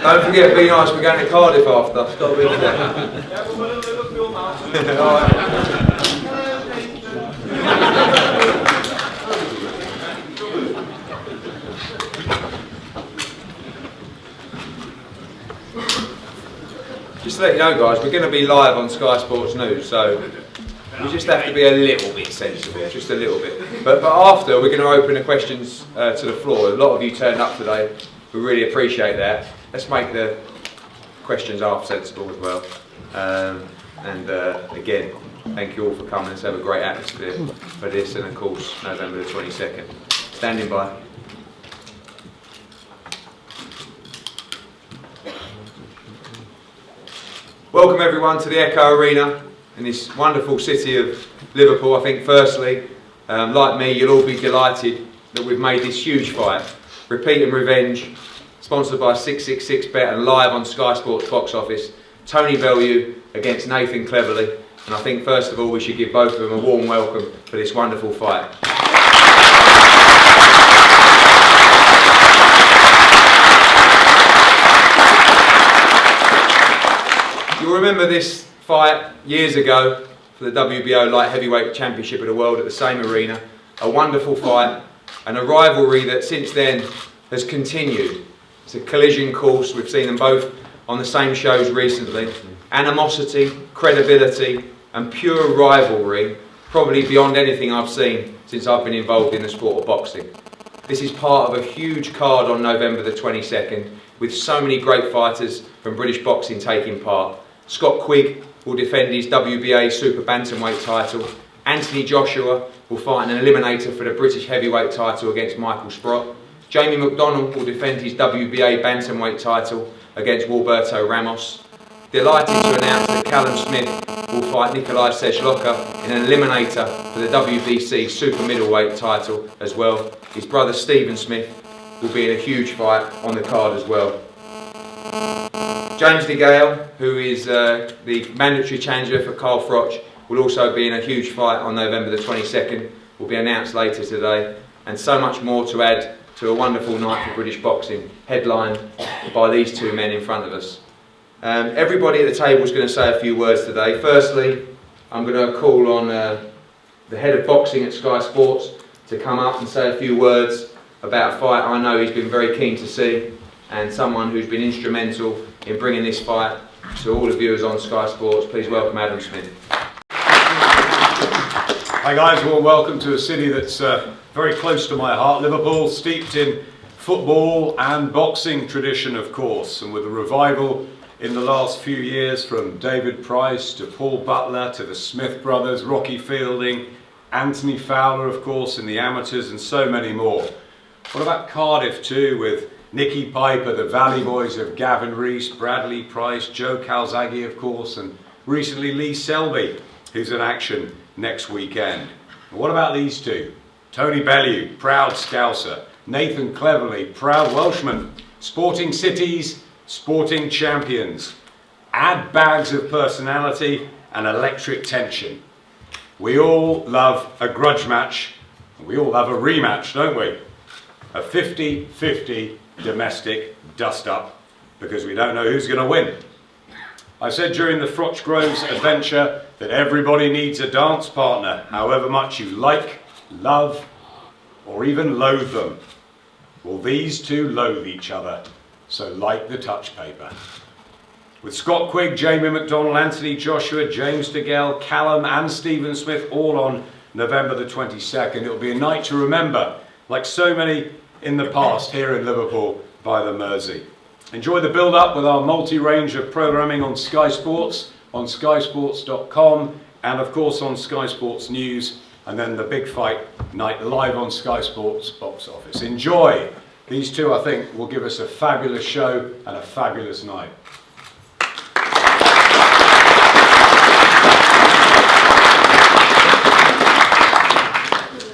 Don't forget, be nice, we're going to Cardiff after. It's got to be there. Yeah, we're going to Liverpool now. All right. Just to let you know, guys, we're going to be live on Sky Sports News, so we just have to be a little bit sensible, just a little bit. But after, we're going to open the questions to the floor. A lot of you turned up today. We really appreciate that. Let's make the questions half sensible as well. Again, thank you all for coming. Let's have a great atmosphere for this, and of course, November the 22nd. Standing by. Welcome everyone to the Echo Arena in this wonderful city of Liverpool. I think firstly, like me, you'll all be delighted that we've made this huge fight, Repeat and Revenge, sponsored by 666Bet and live on Sky Sports box office, Tony Bellew against Nathan Cleverly. And I think first of all we should give both of them a warm welcome for this wonderful fight. You'll remember this fight years ago for the WBO Light Heavyweight Championship of the World at the same arena. A wonderful fight and a rivalry that since then has continued. It's a collision course. We've seen them both on the same shows recently. Animosity, credibility and pure rivalry, probably beyond anything I've seen since I've been involved in the sport of boxing. This is part of a huge card on November the 22nd with so many great fighters from British boxing taking part. Scott Quigg will defend his WBA Super Bantamweight title. Anthony Joshua will fight an eliminator for the British Heavyweight title against Michael Sprott. Jamie McDonnell will defend his WBA Bantamweight title against Walberto Ramos. Delighted to announce that Callum Smith will fight Nikolai Seshloka in an eliminator for the WBC Super Middleweight title as well. His brother Stephen Smith will be in a huge fight on the card as well. James DeGale, who is the mandatory challenger for Carl Froch, will also be in a huge fight on November the 22nd, will be announced later today, and so much more to add to a wonderful night for British boxing, headlined by these two men in front of us. Everybody at the table is going to say a few words today. Firstly, I'm going to call on the head of boxing at Sky Sports to come up and say a few words about a fight I know he's been very keen to see, and someone who's been instrumental in bringing this fight to all the viewers on Sky Sports. Please welcome Adam Smith. Hi guys, well welcome to a city that's very close to my heart, Liverpool, steeped in football and boxing tradition of course, and with a revival in the last few years from David Price to Paul Butler to the Smith brothers, Rocky Fielding, Anthony Fowler of course in the amateurs and so many more. What about Cardiff too, with Nicky Piper, the Valley Boys of Gavin Rees, Bradley Price, Joe Calzaghe of course, and recently Lee Selby, who's in action next weekend. And what about these two? Tony Bellew, proud Scouser, Nathan Cleverly, proud Welshman, sporting cities, sporting champions. Add bags of personality and electric tension. We all love a grudge match, and we all love a rematch, don't we? A 50-50 domestic dust-up, because we don't know who's going to win. I said during the Froch Groves adventure that everybody needs a dance partner, however much you like, love, or even loathe them. Well, these two loathe each other, so like the touch paper. With Scott Quigg, Jamie McDonnell, Anthony Joshua, James DeGale, Callum and Stephen Smith all on November the 22nd, it'll be a night to remember, like so many in the past here in Liverpool by the Mersey. Enjoy the build-up with our multi-range of programming on Sky Sports, on skysports.com, and of course on Sky Sports News, and then the big fight night live on Sky Sports box office. Enjoy! These two, I think, will give us a fabulous show and a fabulous night.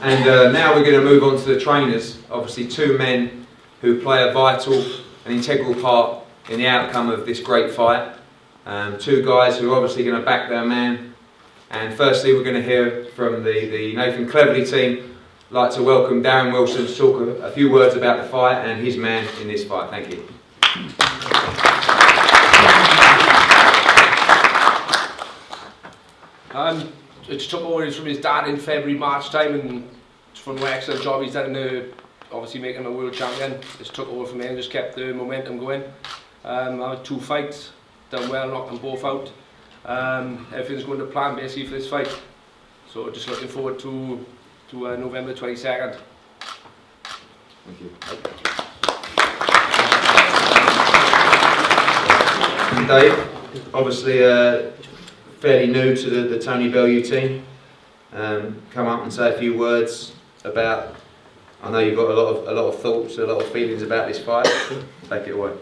And now we're going to move on to the trainers. Obviously two men who play a vital and integral part in the outcome of this great fight. Two guys who are obviously going to back their man. And firstly we're going to hear from the Nathan Cleverly team. I'd like to welcome Darren Wilson to talk a few words about the fight and his man in this fight. Thank you. It's took over from his dad in February, March time, and it's from an excellent job he's done obviously making him a world champion. It's took over from him and just kept the momentum going. I had 2 fights, done well, knocked them both out. Everything's going to plan basically for this fight. So just looking forward to November 22nd. Thank you. And Dave, obviously fairly new to the Tony Bellew team. Come up and say a few words about. I know you've got a lot of thoughts, a lot of feelings about this fight. Take it away.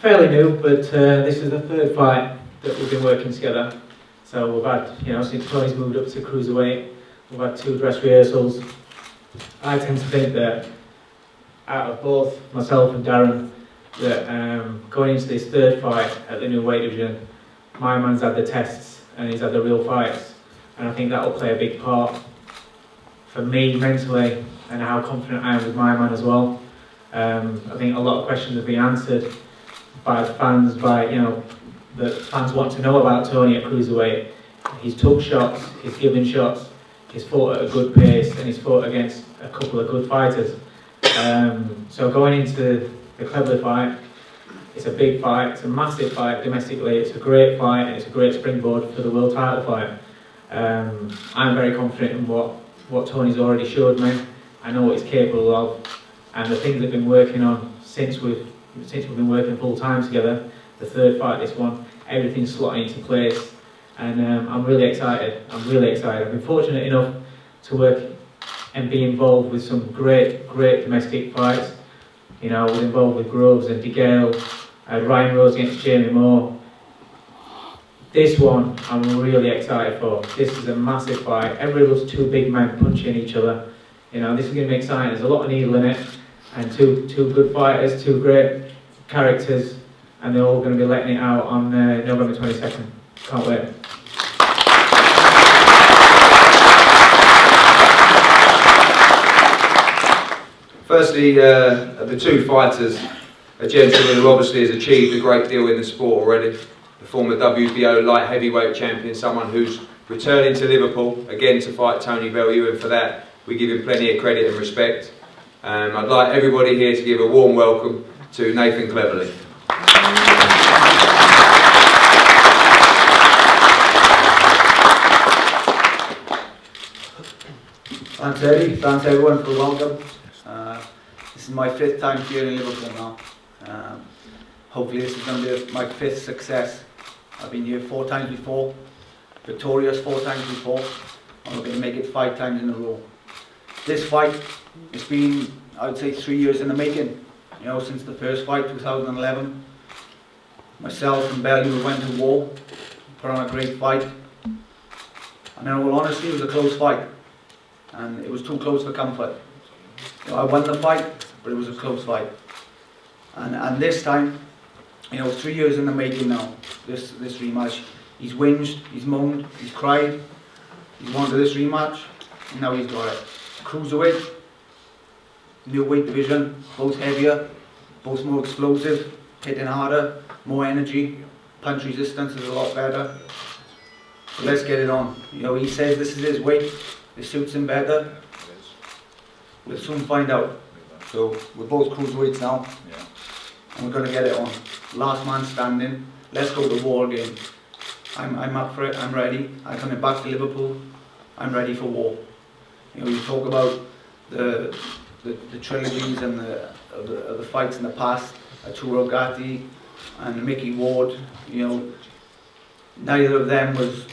Fairly new, but this is the 3rd fight that we've been working together. So we've had, since Tony's moved up to cruiserweight, we've had 2 dress rehearsals. I tend to think that out of both myself and Darren, that going into this 3rd fight at the new weight division, my man's had the tests and he's had the real fights, and I think that will play a big part for me mentally and how confident I am with my man as well. I think a lot of questions have been answered by the fans, that fans want to know about Tony at cruiserweight. He's took shots, he's given shots, he's fought at a good pace, and he's fought against a couple of good fighters. So going into the Cleverly fight, it's a big fight, it's a massive fight domestically, it's a great fight, and it's a great springboard for the world title fight. I'm very confident in what Tony's already showed me. I know what he's capable of, and the things they've been working on since we've been working full time together. The 3rd fight, this one, everything's slotting into place, and I'm really excited. I've been fortunate enough to work and be involved with some great domestic fights. I was involved with Groves and DeGale, Ryan Rose against Jamie Moore. This one I'm really excited for. This is a massive fight. Everybody loves 2 big men punching each other. This is going to be exciting. There's a lot of needle in it, and two good fighters, 2 great characters, and they're all going to be letting it out on November 22nd. Can't wait. Firstly, the 2 fighters, a gentleman who obviously has achieved a great deal in the sport already, the former WBO light heavyweight champion, someone who's returning to Liverpool again to fight Tony Bellew, and for that we give him plenty of credit and respect. I'd like everybody here to give a warm welcome to Nathan Cleverly. Thanks Eddie, thanks everyone for the welcome. This is my 5th time here in Liverpool now. Hopefully this is going to be my 5th success. I've been here 4 times before, victorious 4 times before, and we're going to make it 5 times in a row. This fight, it's been, I would say, 3 years in the making. Since the first fight, 2011. Myself and Bellew went to war, put on a great fight. And in all honesty, it was a close fight. And it was too close for comfort. I won the fight, but it was a close fight. And this time, 3 years in the making now, this rematch. He's whinged, he's moaned, he's cried, he's wanted this rematch, and now he's got it. Cruiserweight, new weight division, both heavier, both more explosive, hitting harder, more energy, punch resistance is a lot better. So let's get it on. He says this is his weight, it suits him better. We'll soon find out. So we're both cruiserweights now, and we're going to get it on. Last man standing. Let's go to war again. I'm up for it. I'm ready. I'm coming back to Liverpool. I'm ready for war. You talk about the trilogies and the fights in the past. Arturo Gatti and Mickey Ward. Neither of them was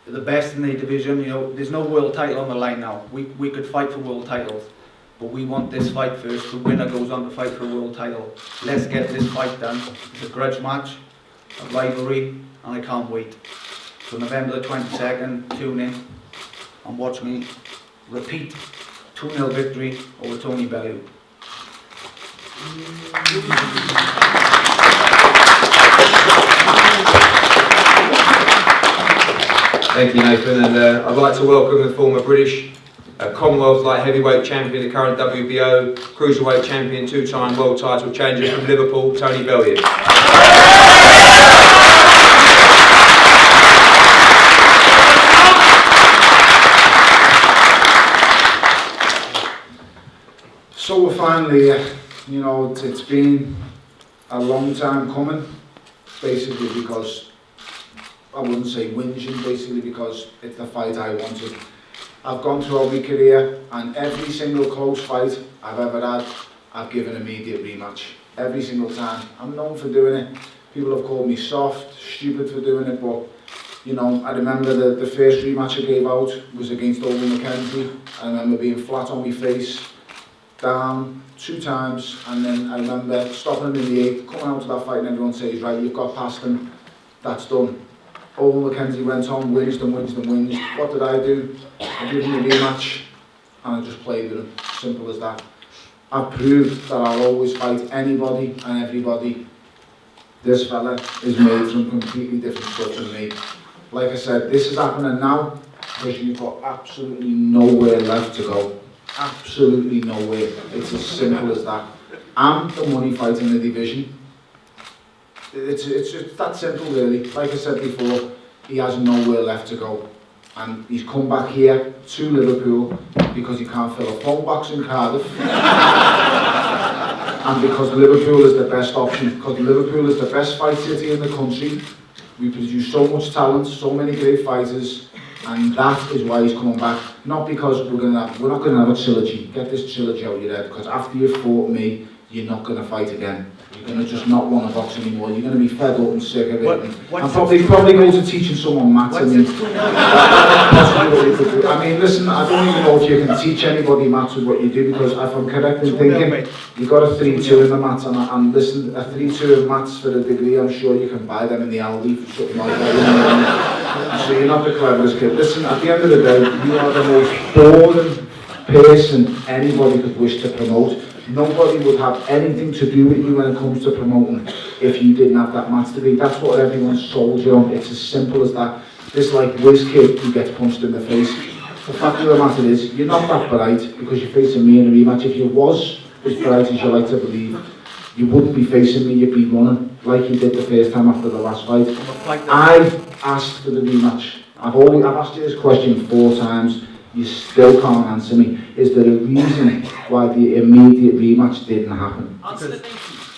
the best in their division. There's no world title on the line now. We could fight for world titles, but we want this fight first. The winner goes on to fight for a world title. Let's get this fight done. It's a grudge match, a rivalry, and I can't wait. So November the 22nd, tune in and watch me repeat 2-0 victory over Tony Bellew. Thank you, Nathan, and I'd like to welcome the former British Commonwealth light heavyweight champion, the current WBO cruiserweight champion, two-time world title changer from Liverpool, Tony Bellew. So we're finally here. You know, it's been a long time coming, basically because, I wouldn't say whinging, basically because it's the fight I wanted. I've gone throughout my career, and every single close fight I've ever had, I've given immediate rematch. Every single time. I'm known for doing it. People have called me soft, stupid for doing it, but you know, I remember the first rematch I gave out was against Owen McKenzie. I remember being flat on my face, down 2 times, and then I remember stopping him in the 8th, coming out to that fight, and everyone says, right, you've got past him, that's done. Owen McKenzie went on, whinged and whinged and whinged. What did I do? I gave him a rematch, and I just played with him. Simple as that. I've proved that I'll always fight anybody and everybody. This fella is made from completely different stuff than me. Like I said, this is happening now because you've got absolutely nowhere left to go. Absolutely nowhere. It's as simple as that. I'm the money fight in the division. It's that simple, really. Like I said before, he has nowhere left to go. And he's come back here to Liverpool because he can't fill a phone box in Cardiff. And because Liverpool is the best option. Because Liverpool is the best fight city in the country. We produce so much talent, so many great fighters. And that is why he's coming back. Not because we're not going to have a trilogy. Get this trilogy out of your head. Because after you've fought me, you're not going to fight again. You're going to just not want to box anymore. You're going to be fed up and sick of it. And probably go to teaching someone maths. I mean, I mean, listen, I don't even know if you can teach anybody maths with what you do, because if I'm correct in thinking, you got a 3-2 in the maths, and listen, a 3-2 in maths for a degree, I'm sure you can buy them in the Aldi for something like that. So you're not the cleverest kid. Listen, at the end of the day, you are the most boring person anybody could wish to promote. Nobody would have anything to do with you when it comes to promoting if you didn't have that maths degree. That's what everyone's sold you on. It's as simple as that. This like whiz kid who gets punched in the face. The fact of the matter is, you're not that bright because you're facing me in a rematch. If you was as bright as you like to believe, you wouldn't be facing me, you'd be running like you did the first time after the last fight. I asked for the rematch. I've asked you this question 4 times. You still can't answer me. Is there a reason why the immediate rematch didn't happen?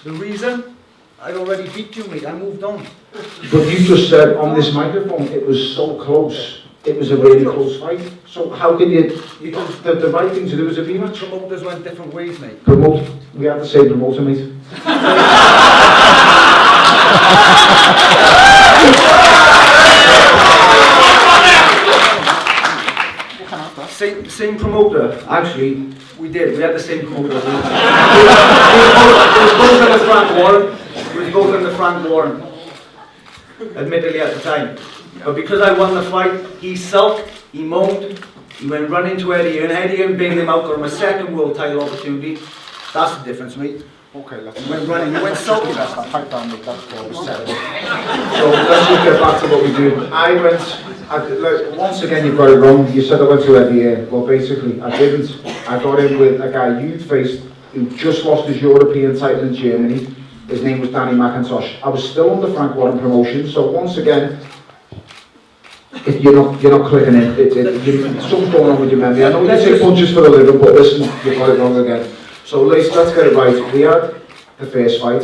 The reason? I'd already beat you, mate. I moved on. But you just said on this microphone it was so close. It was a really close fight. So how can you the right thing to do is a rematch? Promoters went different ways, mate. We have the same promoter, mate. Same promoter. Actually, we did. We had the same promoter. We was both in the Frank Warren. Admittedly at the time. But because I won the fight, he sulked, he moaned, he went running to Eddie, and Eddie bailed him out, got him a second world title opportunity. That's the difference, mate. Okay, He went running, he went sulking. that's that fight down, mate. That's what was said. So let's just get back to what we do. Once again, you got it wrong. You said I went to Eddie. Well, basically, I didn't. I got in with a guy you'd faced who just lost his European title in Germany. His name was Danny McIntosh. I was still under Frank Warren promotion, so once again, if you're not clicking in. Something's going on with your memory. I know you take punches for a living, but listen, you got it wrong again. So let's get it right. We had the first fight.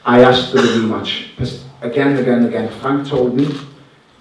I asked for the rematch. Again. Frank told me,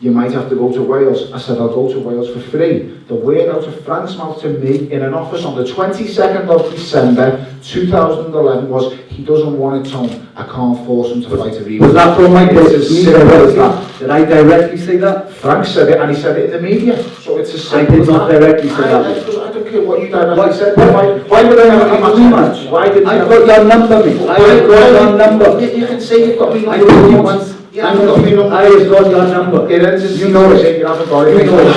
you might have to go to Wales. I said, I'll go to Wales for free. The word out of Frank's mouth to me in an office on the 22nd of December 2011 was, he doesn't want it, Tom. I can't force him to fight a rematch. Was that from my It's as simple as that. Did I directly say that? Frank said it, and he said it in the media. So it's as simple I did as not that. directly say that. I don't care what you directly said. Why would I have a rematch? Why did I got your number, mate. I got your number. You can say you've got me. I told you once. Yeah, I got your number. I have got your number. It ends, You know it. you haven't got it. You know it.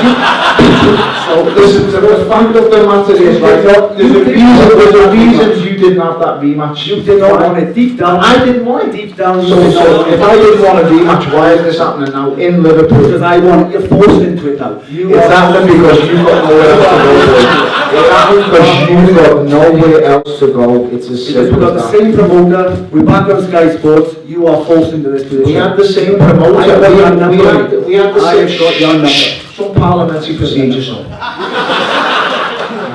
So listen, the fact of the matter is, right, there's a reason you didn't have that rematch. You did not want it deep down. I didn't want it. Deep down. So if I didn't want a rematch, why is this happening now in Liverpool? Because I want you forced into it now. It's happening because you've got nowhere else to go. It's happening because you've got nowhere else to go. It's as Because we've simple got as the that. same promoter, we're back on Sky Sports, you are forced into this position. We had the same promoter. I got your number. We had the I same. have got your number. Some parliamentary procedure, son.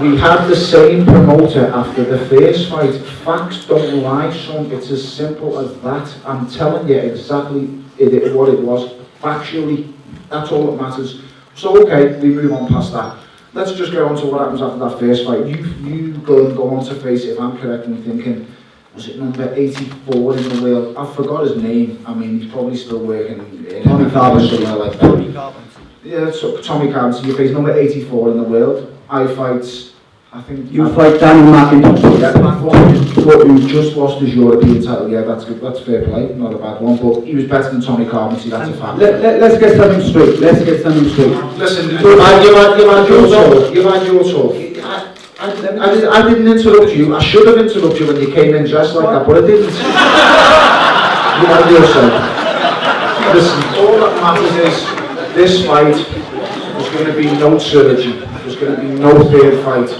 We had the same promoter after the first fight. Facts don't lie, son. It's as simple as that. I'm telling you exactly what it was. Factually, that's all that matters. So okay, we move on past that. Let's just go on to what happens after that first fight. You go on to face it, if I'm correct in thinking, was it number 84 in the world? I forgot his name. I mean, he's probably still working in Tommy Carpenter. somewhere like that. Tommy Carpenter. Yeah, so Tommy Carpenter, you face number 84 in the world. I fight, I think... You fight Danny McIntyre. Yeah, who just lost his European title. Yeah, that's good. That's fair play. Not a bad one, but he was better than Tommy Carpenter. That's a fact. Let's get something straight. Listen, you've had your talk. You've had your talk. I didn't interrupt you. I should have interrupted you when you came in dressed like that, but I didn't. You had your say. Listen, all that matters is this fight. There's going to be no trilogy. There's going to be no third fight,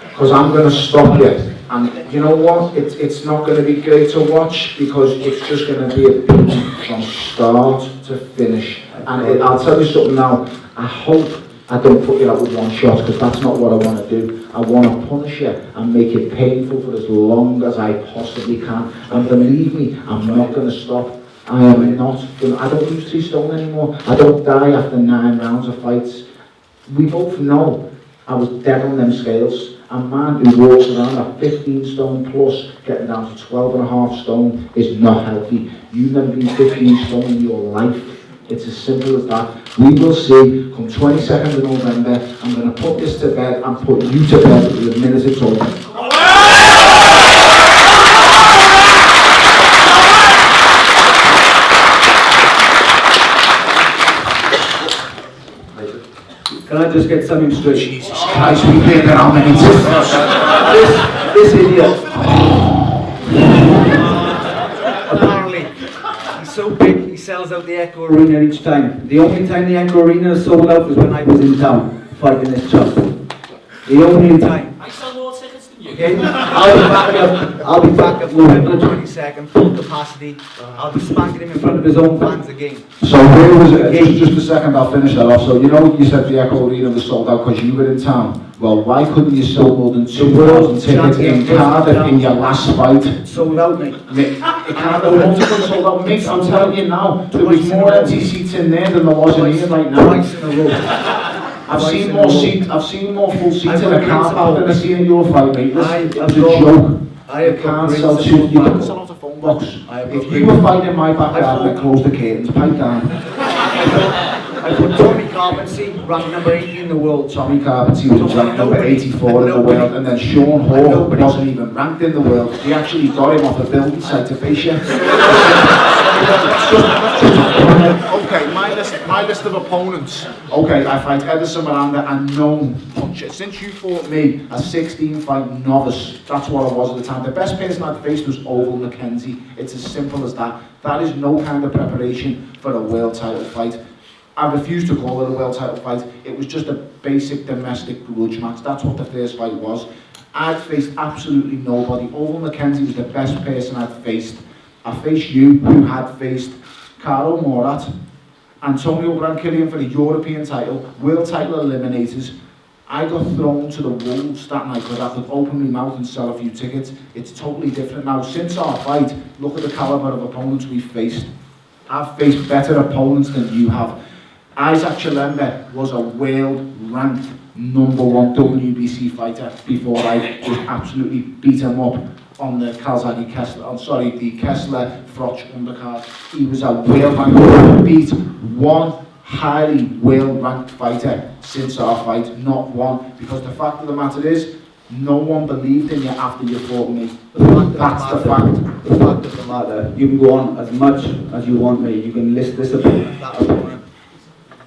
because I'm going to stop you. And you know what? It's not going to be great to watch, because it's just going to be a beat from start to finish. And I'll tell you something now. I hope I don't put you out with one shot, because that's not what I want to do. I want to punish you and make it painful for as long as I possibly can. And believe me, I'm not going to stop. I am not. I don't lose 2 stone anymore. I don't die after 9 rounds of fights. We both know I was dead on them scales. A man who walks around at 15 stone plus, getting down to 12.5 stone, is not healthy. You've never been 15 stone in your life. It's as simple as that. We will see, come 22nd of November, I'm going to put this to bed and put you to bed the minute it's over. Can I just get something straight? Jesus Christ, we've been there how many times? This idiot. Apparently, he's so big, he sells out the Echo Arena each time. The only time the Echo Arena is sold out was when I was in town fighting this chump. The only time. I sell more tickets than you. Okay? I'll be back up November 22nd, full capacity. I'll be spanking him in front of his own fans again. So where was it? Just a second, I'll finish that off. So you know you said the Echo Arena was sold out because you were in town. Well, why couldn't you sell more than 2,000 tickets in Cardiff in your last fight? Sold out, mate. Cardiff sold out, mate. I'm telling you now, there was more empty seats in there than there was in here right now. Twice in a row. I've seen more full seats in a car park than I've seen in your fight, mate. It's a joke. I can't sell two. You can sell out a phone box. If you were fighting in my backyard, then close the curtains, pipe down. I put Tommy Carpenter, ranked number 80 in the world. Tommy Carpenter was ranked number 84 in the world, and then Sean Hall wasn't even ranked in the world. He actually got him off a building site to face you. Okay, my list of opponents. Okay, I fight Edison Miranda, a known puncher. Since you fought me, a 16-fight novice, that's what I was at the time. The best person I'd faced was Oval Mackenzie. It's as simple as that. That is no kind of preparation for a world title fight. I refuse to call it a world title fight. It was just a basic domestic grudge match. That's what the first fight was. I'd faced absolutely nobody. Oval Mackenzie was the best person I'd faced. I faced you, who had faced Carlo Morat, Antonio Brancillion for the European title, world title eliminators. I got thrown to the wolves that night because I could open my mouth and sell a few tickets. It's totally different now. Since our fight, look at the caliber of opponents we've faced. I've faced better opponents than you have. Isaac Chilembe was a world-ranked #1 WBC fighter before I just absolutely beat him up on the the Kessler Froch undercard. He was a world-ranked, beat one highly world-ranked fighter since our fight, not one, because the fact of the matter is, No one believed in you after you fought me. That's the fact. The fact of the matter, you can go on as much as you want me. You can list this opponent, that opponent.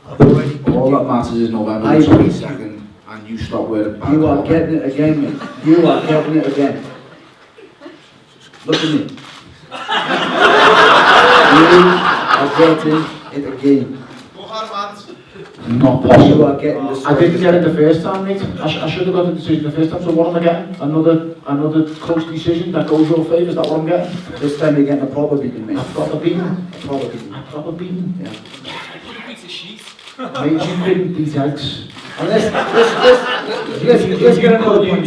I've already beat All you. that matters is November I the beat 22nd, and you stop wearing bad You are colour. getting it again, mate. You are getting it again. Look at me. You are getting it again. Not You possible. are getting the I didn't get it the first time, mate. I should have got the decision the first time. So what am I getting? Another close decision that goes your favour. Is that what I'm getting? This time you're getting a proper beating, mate. A proper beating. A proper beating. A proper beating. Yeah. Mate, you didn't beat eggs. And let's get another point.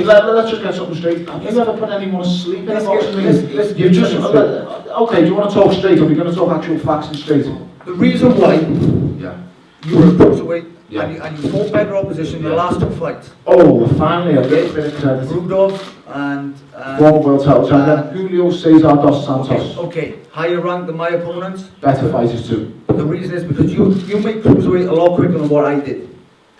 Let's just get something straight. Have you ever put anyone asleep in a boxing ring? You just okay. Do you want to talk straight, or are we going to talk actual facts and straight? The reason why Yeah. you were a cruiserweight Yeah. and you fought better opposition in the last two fights. Oh, finally, a little bit of credit. Rudolph and Former world title champion Julio Cesar dos Santos. okay, higher ranked than my opponents. Better fighters too. The reason is because you make cruiserweight a lot quicker than what I did.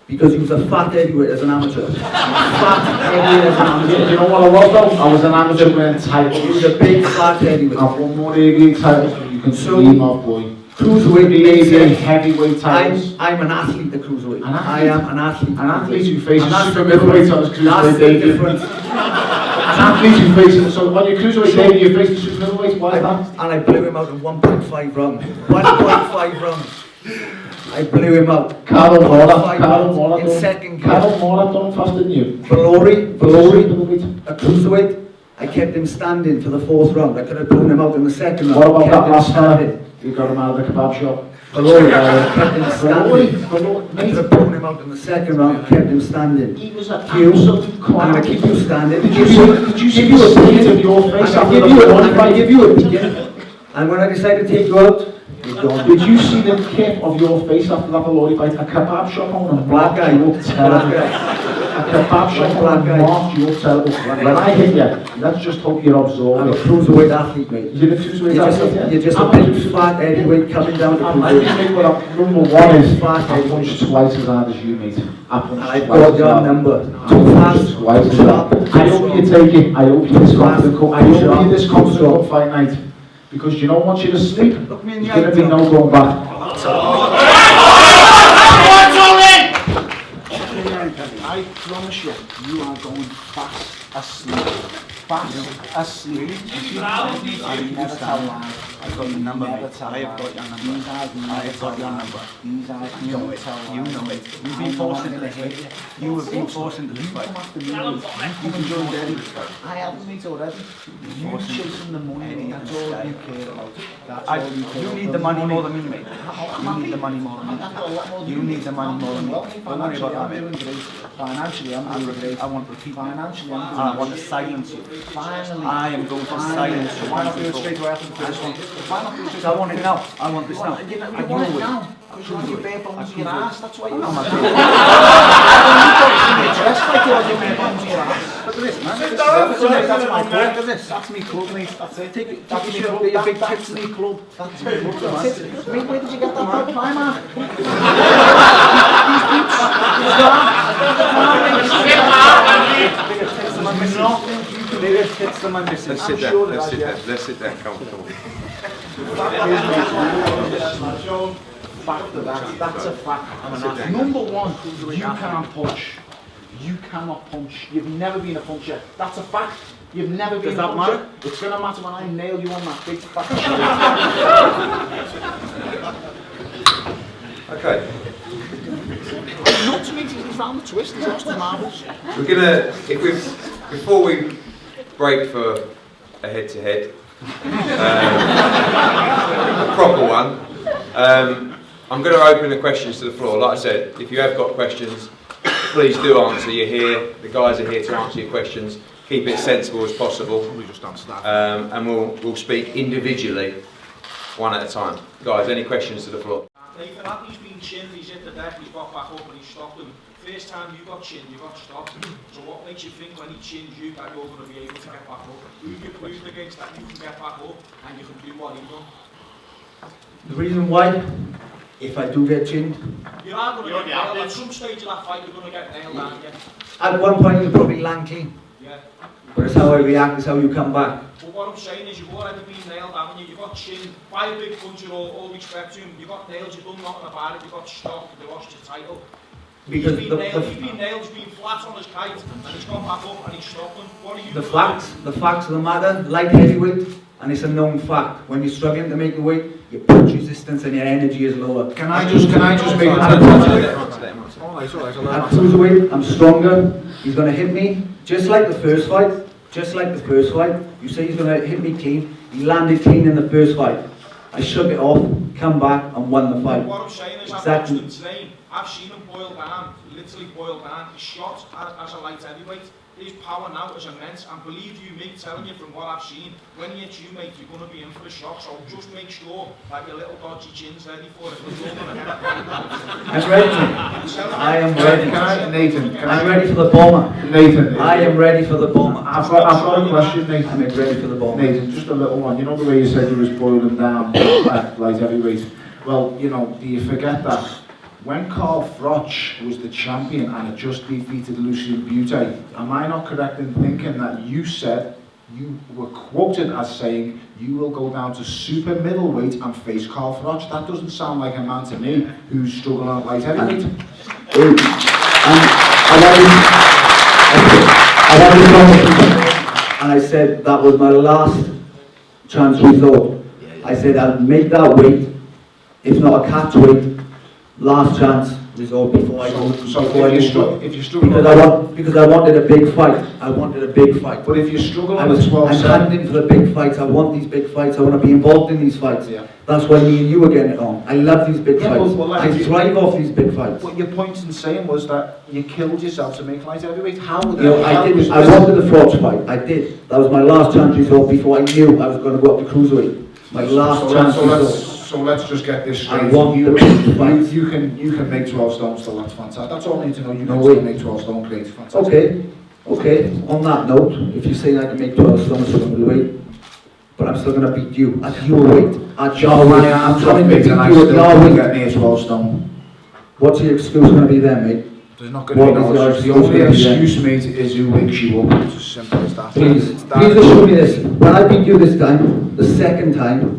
Because you was a fat heavyweight as an amateur. Fat heavyweight as an amateur. You know what I was though? I was an amateur winning titles. You was a big fat heavyweight. I've won more league titles than you can So- dream of, boy. Cruiserweight makes League it. heavyweight titles. I'm an athlete at cruiserweight. An athlete? I am an athlete. An athlete who faces And that's super the middleweight difference. on his That's cruiserweight the debut. difference. An athlete who faces, so on your cruiserweight debut you face the super middleweight, why is that? And I blew him out in 1.5 rounds. 1.5 rounds. I blew him out. Carol Mora, 1.5 Carol rounds Mora in done. second Carol gear. Mora done faster than you. Valori, Middleweight. a cruiserweight. I kept him standing for the fourth round. I could have blown him out in the second round. What about Kept that him last standing. time? You got him out of the kebab shop. Valori, I kept him standing. Valori, I could have blown him out in the second round. Kept him standing. He was an You, absolute I'm going clown. to keep you standing. Did you see the state of your face after the I'm fight? going to give you a beating. And when I decide to take you out, you're gone. Did you see the kip of your face after that Valori fight? A kebab shop owner Black guy. marked you up terrible. Black guy. A kebab shop Black owner guy. marked you up terrible. When I hit you, let's just hope you're I'm a absorbed. cruiserweight athlete, mate. You're the cruiserweight athlete, You're just a I'm big fat heavyweight coming down to I'm cruiserweight. number one is I punched twice as hard as you, mate. I And punched I've twice got as your hard. number. I Too punched fast, twice too as sharp, hard. too I hope strong. you take it. I hope you're this confident. I hope Sharp. you're this confident on fight night. Because you know, once you're asleep, Look me in the there's going to be eye, no going back. I promise you, you are going fast asleep. Fast asleep. I never tell lies. I've got your number, mate. I have got your number. I have got your number. These eyes don't tell lies. You know it. You've been forced into this fight. You have been forced into this fight. You can join Daddy. I haven't, mate, already. You chasing the money, that's all you care about. That's all you care about. You need the money more than me, mate. You need the money more than me. You need the money more than me. Don't worry about that, mate. Financially, I'm doing great. I want to repeat. Financially, I'm doing I want to silence you. Finally. I am going to silence you. Why not do it straight away after the first one? Why not do it straight I want it now. I want this now. You want it now? Because you want your bare bones in your ass, that's why you want it. Dressed like you want your bare bones in your ass. Look at this, man. That's my club. Look at this. That's me club, mate. That's it. Take it. That's me club. Your big tits me club. That's me club, man. Mate, where did you get that from? Primark. These boots. Nothing you can do. Bigger tits than my missus. Let's sit down. Let's sit down. Let's sit down. Come on. Fact of that, that's a fact. Number one, you can't punch. You cannot punch. You've never been a puncher. That's a fact. You've never been a puncher. It's going to matter when I nail you on that big fat Okay. Not to me, he's round the twist, he's lost the marbles. We're gonna, before we break for a head-to-head, a proper one, I'm going to open the questions to the floor. Like I said, if you have got questions, please do answer. You're here. The guys are here to answer your questions. Keep it sensible as possible. We just answer that. And we'll speak individually, one at a time. Guys, any questions to the floor? Nathan Anthony's been chinned, he's hit the deck, he's got back up and he's stopped him. First time you got chinned, you got stopped. So what makes you think when he chins you that you're going to be able to get back up? Who you proved against that you can get back up and you can do what he done? The reason why If I do get chinned, You are going to get nailed. At some stage of that fight, you're going to get nailed, aren't you? at one point you'll probably land clean. Yeah. But it's how I react, it's how you come back. But what I'm saying is you've already been nailed, haven't you? You got chinned by a big puncher, all respect to him. You got nailed, you've done nothing about it, you got stopped, they lost your title. Because He's been nailed, he's been flat on his kite, and he's gone back up and he's stopped him. What are you the doing? facts of the matter, light heavyweight, and it's a known fact. When you're struggling to make the weight, your punch resistance and your energy is lower. Can I just make a At cruiserweight, I'm stronger. He's going to hit me just like the first fight. Just like the first fight. You say he's going to hit me clean. He landed clean in the first fight. I shook it off, come back, and won the fight. What I'm saying is Exactly. I've watched him today. I've seen him boil down, literally boil down. He's shot as a light heavyweight. His power now is immense, and believe you me, telling you from what I've seen, when he hits you, mate, you're going to be in for a shock. So just make sure that your little dodgy chin's ready for it. I'm ready. I am ready. Nathan, I'm ready for the bomber. Nathan, I am ready for the bomber. I've got a question, Nathan. I'm ready for the bomber. Nathan, just a little one. You know the way you said you was boiling down at light heavyweight? Well, you know, do you forget that when Carl Froch was the champion and had just defeated Lucien Bute, am I not correct in thinking that you said, you were quoted as saying, you will go down to super middleweight and face Carl Froch? That doesn't sound like a man to me who's struggling at light heavyweight. And I said that was my last chance resort. I said I'd make that weight, if not a catch weight, last chance resort before I go. If you struggle, Because I wanted a big fight. I wanted a big fight. but if you struggle I on was, the 12 I'm hunting for the big fights. I want these big fights. I want to be involved in these fights. Yeah. That's why me and you are getting it on. I love these big Yeah, fights. well, I thrive off these big fights. What your point in saying was that you killed yourself to make light heavyweight. How would You know, I didn't. I wanted the Froch fight. I did. That was my last chance resort before I knew I was going to go up to cruiserweight. My last chance resort. So let's just get this straight. I want you, the big fights. you can make 12 stone still, that's fantastic. That's all I need to know. You No can way. still make 12 stone, great, fantastic. Okay. On that note, if you're saying I can make 12 stones from the weight, but I'm still going to beat you at your weight. At your weight. I'm trying to beat you and I at still your can't weight. get near 12 stone. What's your excuse going to be then, mate? There's not going to be What is no your excuse. The only excuse then? excuse, mate, is who wakes you up. It's as simple as that. Please It's that. assure me this. When I beat you this time, the second time,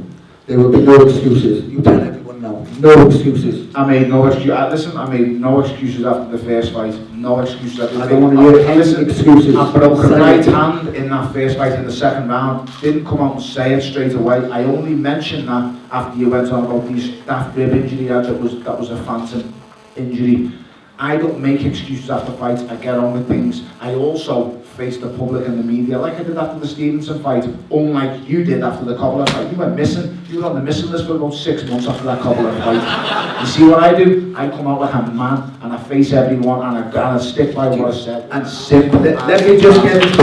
there will be no excuses. You tell everyone now. No excuses. I made no excuse. Listen, I made no excuses after the first fight. No excuses. I don't want to hear any excuses. I broke a Say right it. hand in that first fight in the second round. Didn't come out and say it straight away. I only mentioned that after you went on about these daft rib injury that was a phantom injury. I don't make excuses after fights. I get on with things. I also face the public and the media like I did after the Stevenson fight, unlike you did after the Cobbler fight. You went missing. You were on the missing list for about 6 months after that Cobbler fight. You see what I do? I come out like a man and I face everyone and I stick by what I said. And simple. Let me just get this.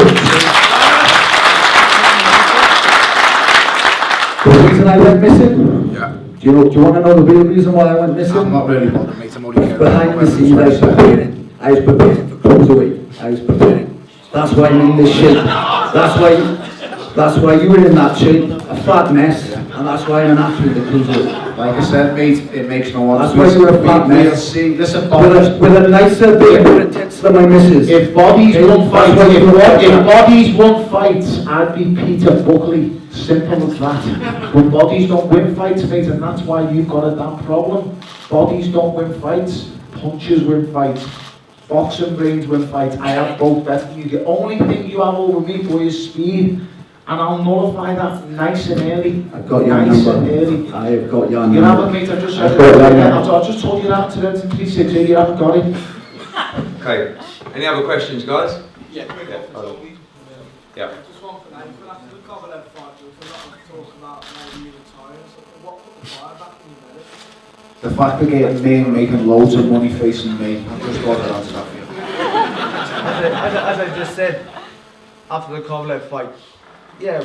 The reason I went missing? Yeah. Do you want to know the real reason why I went missing? I'm not really bothered, mate. I'm only caring. Behind the scenes, I was preparing. I was preparing for cruiserweight. I was preparing. That's why I'm in this shape. That's why you were in that shape, a fat mess, and that's why I'm an athlete at cruiserweight. Like I said, mate, it makes no odds. That's why you were a fat We'll mess. see. Listen, With a nicer, bigger tits than my missus. if bodies Okay, won't fight, that's why you were if bodies won't fight, I'd be Peter Buckley. Simple as that. But bodies don't win fights, mate, and that's why you've got a damn problem. Bodies don't win fights. Punches win fights. Boxing brains win fights. I have both better than you. The only thing you have over me, boy, is speed. And I'll nullify that nice and early. I've got your nice number. and early. I have got your You number. haven't, mate. I just said I've got your it. number. I just told you that today in 360. You haven't got it. Okay. Any other questions, guys? Yeah, Yeah. Just one for Nathan. After the Kovalev fight, there was a lot of talk about maybe retiring. So what put the fire back in your belly? The fact of getting me and making loads of money facing me, I just got to answer that for you. As I just said, after the Kovalev fight, yeah,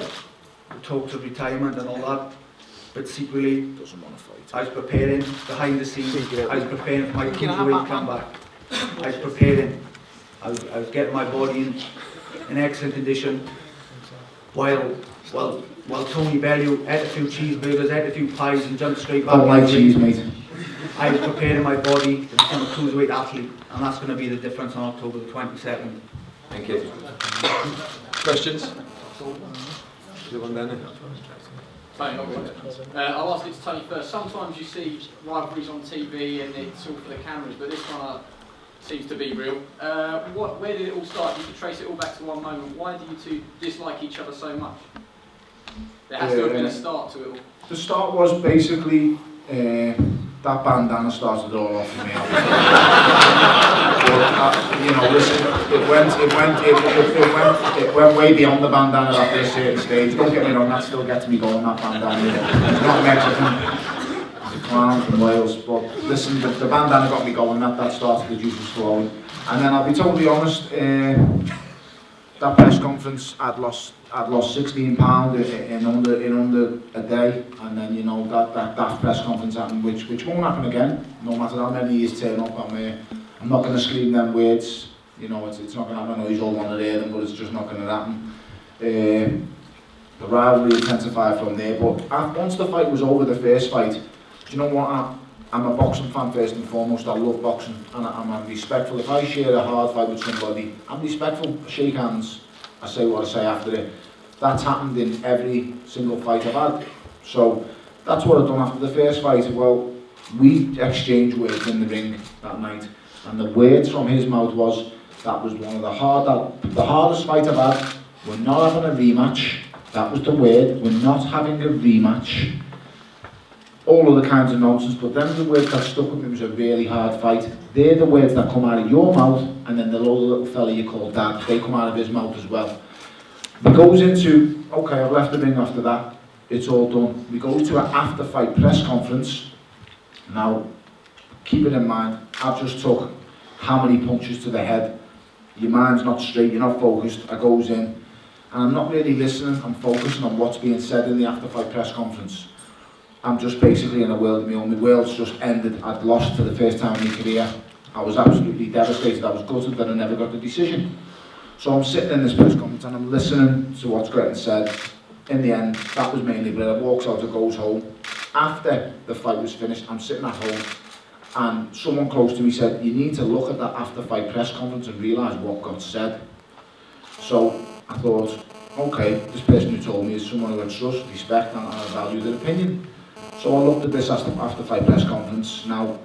we talked of retirement and all that, but secretly, Doesn't want to fight. I was preparing behind the scenes. I was preparing for my cruiserweight comeback. I was preparing. I was getting my body in excellent condition. While Tony Bellew ate a few cheeseburgers, ate a few pies, and jumped straight back. I don't like in the ring. cheese, mate. I was preparing my body to become a cruiserweight athlete, and that's going to be the difference on October the 22nd. Thank you. Questions? The one down there. Tony, not really. I'll ask it to Tony first. Sometimes you see rivalries on TV and it's all for the cameras, but this one seems to be real. Where did it all start? You could trace it all back to one moment. Why do you two dislike each other so much? There has to have been a start to it all. The start was basically that bandana started it all off for me. But, you know, listen, it went way beyond the bandana after a certain stage. Don't get me wrong, that still gets me going, that bandana. He's not Mexican, he's a clown from Wales. But listen, the bandana got me going, that started the juices flowing. And then I'll be totally honest, that press conference, I'd lost 16 pounds in under a day, and then, you know, that press conference happened, which won't happen again. No matter how many years turn up, I'm not going to scream them words. You know, it's not going to happen. I know you all want to hear them, but it's just not going to happen. The rivalry intensified from there. But once the fight was over, the first fight, do you know what? I'm a boxing fan first and foremost. I love boxing, and I'm respectful. If I share a hard fight with somebody, I'm respectful. I shake hands. I say what I say after it. That's happened in every single fight I've had. So that's what I've done after the first fight. Well, we exchanged words in the ring that night, and the words from his mouth was, that was one of the hardest fight I've had. We're not having a rematch. That was the word. We're not having a rematch. All other kinds of nonsense, but then the words that stuck with me was a really hard fight. They're the words that come out of your mouth, and then the little fella you call Dad, they come out of his mouth as well. We goes into, okay, I've left the ring after that, it's all done. We go to an after-fight press conference. Now, keep it in mind, I've just took how many punches to the head. Your mind's not straight, you're not focused. I goes in, and I'm not really listening, I'm focusing on what's being said in the after-fight press conference. I'm just basically in a world of my own. My world's just ended. I'd lost for the first time in my career. I was absolutely devastated. I was gutted that I never got the decision. So I'm sitting in this press conference and I'm listening to what's getting said. In the end, that was mainly Blair. I walks out and goes home. After the fight was finished, I'm sitting at home and someone close to me said, you need to look at that after-fight press conference and realise what got said. So I thought, okay, this person who told me is someone who I trust, respect, and I value their opinion. So I looked at this after-fight press conference. Now,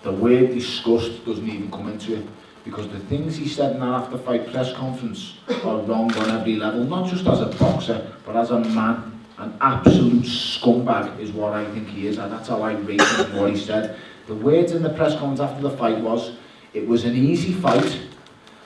the word disgust doesn't even come into it, because the things he said in that after-fight press conference are wrong on every level, not just as a boxer, but as a man. An absolute scumbag is what I think he is, and that's how I rate him and what he said. The words in the press conference after the fight was, it was an easy fight,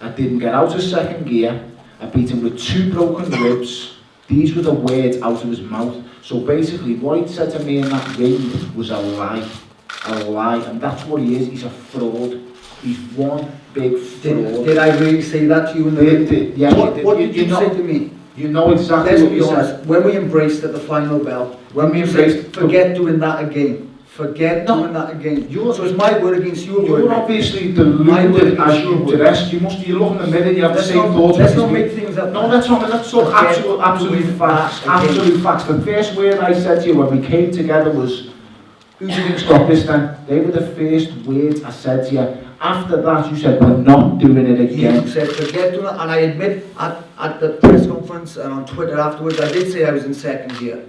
I didn't get out of second gear, I beat him with 2 broken ribs. These were the words out of his mouth. So basically, what he said to me in that ring was a lie, and that's what he is. He's a fraud. He's one big fraud. Did I really say that to you in the ring? Yes, what did you say to me? You know exactly Let's what be you honest. said. When we embraced at the final bell, forget doing that again. Forget doing that again. So it's my word against your word. You're obviously deluded as you rest. You look in the mirror, you have the same thoughts. Let's not make things up. No, that's not. That's so absolute facts. Absolute facts. The first word I said to you when we came together was, who do you think's got this then? They were the first words I said to you. After that, you said, we're not doing it again. You said, forget doing it. And I admit, at the press conference and on Twitter afterwards, I did say I was in second gear.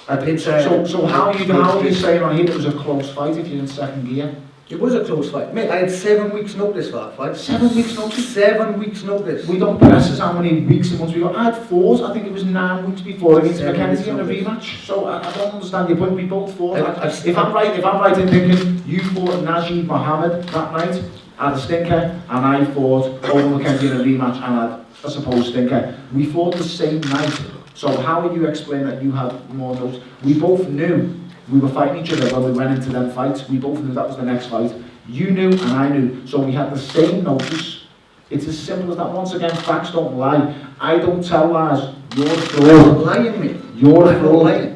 I did say. So how are you saying on here it was a close fight if you're in second gear? It was a close fight. Mate, I had 7 weeks notice for that fight. 7 weeks notice? 7 weeks notice. We don't press us how many weeks and months we got. I had 4, I think it was 9 weeks before against Mackenzie in a rematch. So I don't understand your point. We both fought. If I'm right in thinking, you fought Najib Mohammed that night, I had a stinker, and I fought Owen Mackenzie in a rematch and had a supposed stinker. We fought the same night. So how would you explain that you had more notes? We both knew we were fighting each other when we went into them fights. We both knew that was the next fight. You knew and I knew. So we had the same notice. It's as simple as that. Once again, facts don't lie. I don't tell lies. You're a fraud. You're lying, mate. You're a fraud.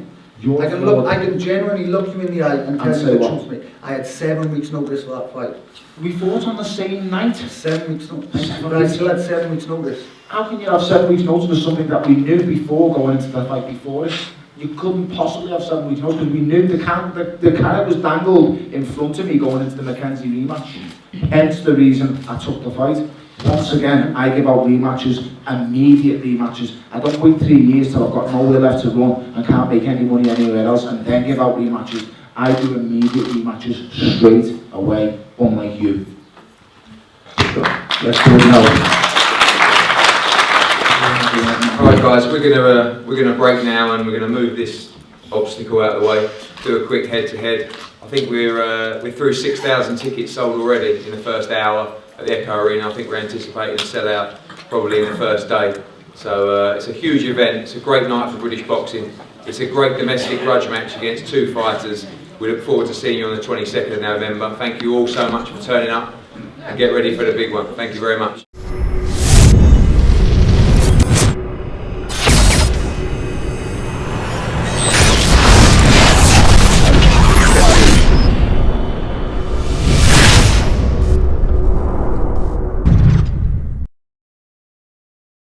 I can genuinely look you in the eye and tell you the truth, mate. I had 7 weeks notice for that fight. We fought on the same night. 7 weeks notice. But I still had 7 weeks notice. How can you have 7 weeks notice for something that we knew before going into the fight before it? you couldn't possibly have 7 weeks notice, because we knew the carrot was dangled in front of me going into the Mackenzie rematch. Hence the reason I took the fight. Once again, I give out rematches, immediate rematches. I don't wait 3 years till I've got nowhere left to run and can't make any money anywhere else and then give out rematches. I do immediate rematches straight away, unlike you. So, let's do it now. Alright guys, we're gonna break now and we're gonna move this obstacle out of the way, do a quick head-to-head. I think we're through 6,000 tickets sold already in the first hour at the Echo Arena. I think we're anticipating a sellout probably in the first day. So it's a huge event, it's a great night for British boxing. It's a great domestic grudge match against 2 fighters. We look forward to seeing you on the 22nd of November. Thank you all so much for turning up and get ready for the big one. Thank you very much.